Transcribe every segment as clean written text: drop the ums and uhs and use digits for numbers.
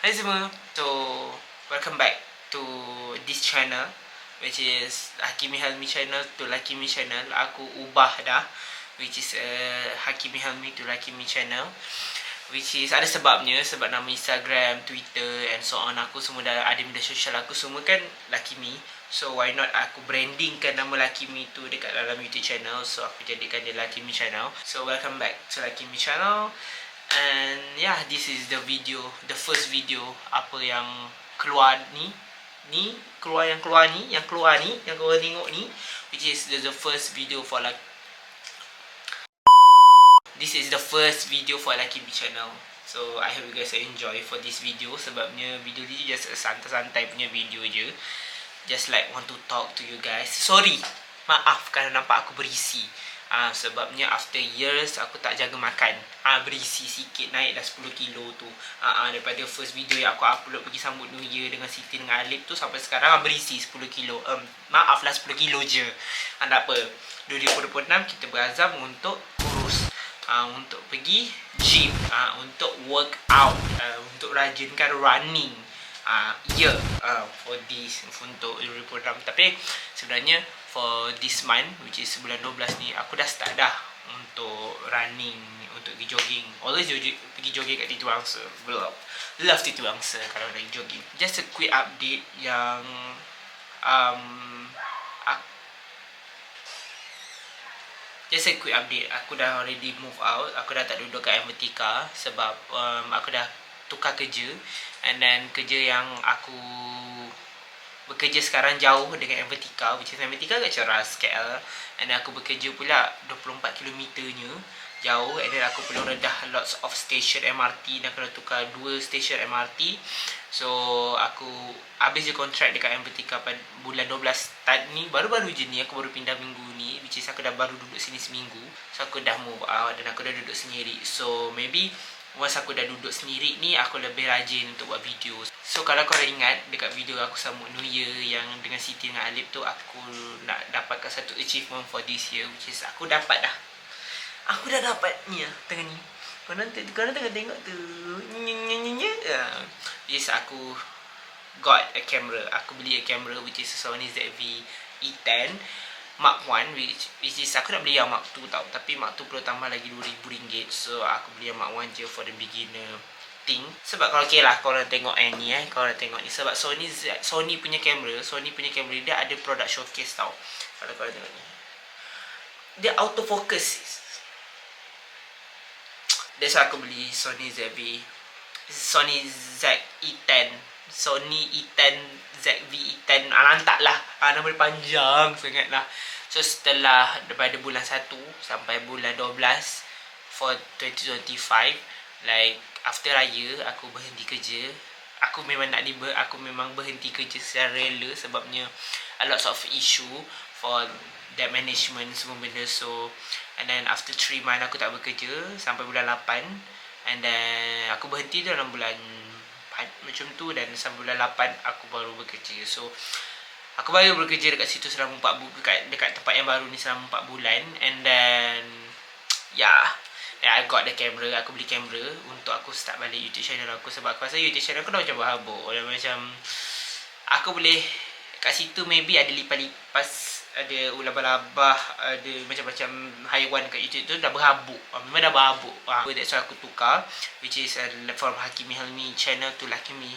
Hai semua. So, welcome back to this channel, which is Hakimi Helmi channel to Lakimi channel. Aku ubah dah, which is Hakimi Helmi to Lakimi channel, which is ada sebabnya. Sebab nama Instagram, Twitter and so on, aku semua dah ada media sosial aku semua kan Lakimi. So why not aku brandingkan nama Lakimi tu dekat dalam YouTube channel. So aku jadikan dia Lakimi channel. So welcome back to Lakimi channel. And yeah, this is the video, the first video apa yang keluar ni keluar ni, yang korang tengok ni, which is the first video for like this is the first video for Lakimi channel. So I hope you guys enjoy for this video. Sebabnya video ni just santai-santai punya video je, just like want to talk to you guys. Sorry, maaf kerana nampak aku berisi. Sebabnya after years aku tak jaga makan. Berisi sikit, naik dah 10 kilo tu. Daripada first video yang aku upload pergi sambut New Year dengan Siti dengan Alip tu, sampai sekarang berisi 10 kilo. Maaflah 10 kilo je. Tak apa. 2026 kita berazam untuk kurus. Untuk pergi gym. Untuk work out. Untuk rajinkan running. For this, untuk 2026. Tapi sebenarnya for this month, which is bulan 12 ni, aku dah start dah untuk running, untuk pergi jogging. Always pergi jogging kat Titu Angsa. Love Titu Angsa kalau nak pergi jogging. Just a quick update yang aku dah already move out. Aku dah tak duduk kat Vertika sebab aku dah tukar kerja. And then kerja yang aku bekerja sekarang jauh dengan Vertika, which is Vertika kat Ceras, KL. And aku bekerja pula 24km-nya jauh. And then aku perlu redah lots of station MRT, dan kena tukar 2 station MRT. So aku habis je kontrak dekat Vertika pada bulan 12 start ni. Baru-baru je ni, aku baru pindah minggu ni, which is aku dah baru duduk sini seminggu. So aku dah move out dan aku dah duduk sendiri. So maybe once aku dah duduk sendiri ni, aku lebih rajin untuk buat video. So kalau korang ingat dekat video aku sambut New Year yang dengan Siti dengan Alip tu, aku nak dapatkan satu achievement for this year, which is aku dapat dah. Aku dah dapat ni lah, tengah ni. Korang tengah tengok tu. Yes, aku got a camera. Aku beli a camera which is Sony ZV-E10 Mark 1, which is aku nak beli yang Mark 2 tau. Tapi Mark 2 perlu tambah lagi RM2,000. So aku beli yang Mark 1 je for the beginner thing. Sebab kalau okay lah, korang tengok ni korang tengok ni. Sebab Sony punya kamera dia ada product showcase tau. Kalau korang tengok ni, dia autofocus. That's why aku beli Sony ZV-E10 ZV-E10. Lantak lah, nama dia panjang sangat lah. So setelah daripada bulan 1 sampai bulan 12 for 2025, like after raya, aku berhenti kerja. Aku memang berhenti kerja secara rela. Sebabnya a lot of issue for debt management semua benda. So and then after 3 months aku tak bekerja sampai bulan 8. And then aku berhenti dalam bulan 4 macam tu. Dan sampai bulan 8 aku baru bekerja. So aku baru bekerja dekat situ selama 4 bulan, dekat tempat yang baru ni selama 4 bulan. And then I got the camera. Aku beli kamera untuk aku start balik YouTube channel aku. Sebab aku rasa YouTube channel aku dah macam berhabuk. Macam aku boleh kat situ maybe ada lipas-lipas, ada ular-labah, ada macam-macam haiwan kat YouTube tu. Dah berhabuk. Memang dah berhabuk. That's why aku tukar, which is from Hakimi Helmi channel to Lakimi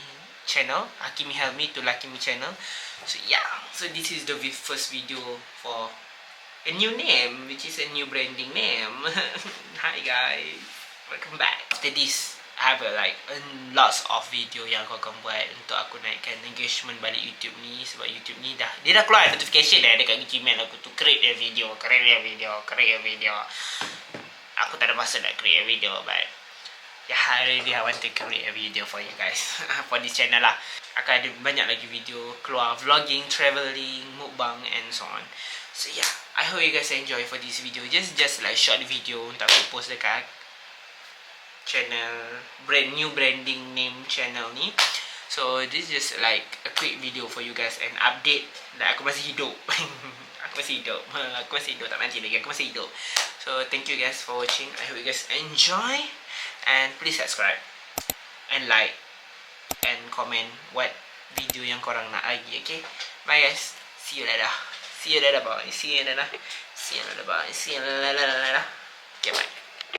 channel. Hakimi Helmi to Lakimi channel. So so this is the first video for a new name, which is a new branding name. Hi guys, welcome back. After this, I have lots of video yang aku akan buat untuk aku naikkan engagement balik YouTube ni. Sebab YouTube ni dia dah keluar notification dekat Gmail aku tu, create a video. Aku tak ada masa nak create a video, but I want to create a video for you guys. For this channel lah. Akan ada banyak lagi video keluar, vlogging, travelling, mukbang and so on. So I hope you guys enjoy for this video. Just like short video untuk aku post dekat channel, new branding name channel ni. So this is just like a quick video for you guys, and update that aku masih hidup. Aku masih hidup, tak mati lagi, aku masih hidup. So thank you guys for watching. I hope you guys enjoy, and please subscribe and like. komen what video yang korang nak lagi. Okay, bye guys, see you later. See you later, bye. See you later. See you later, bye. See you later. Okay, bye.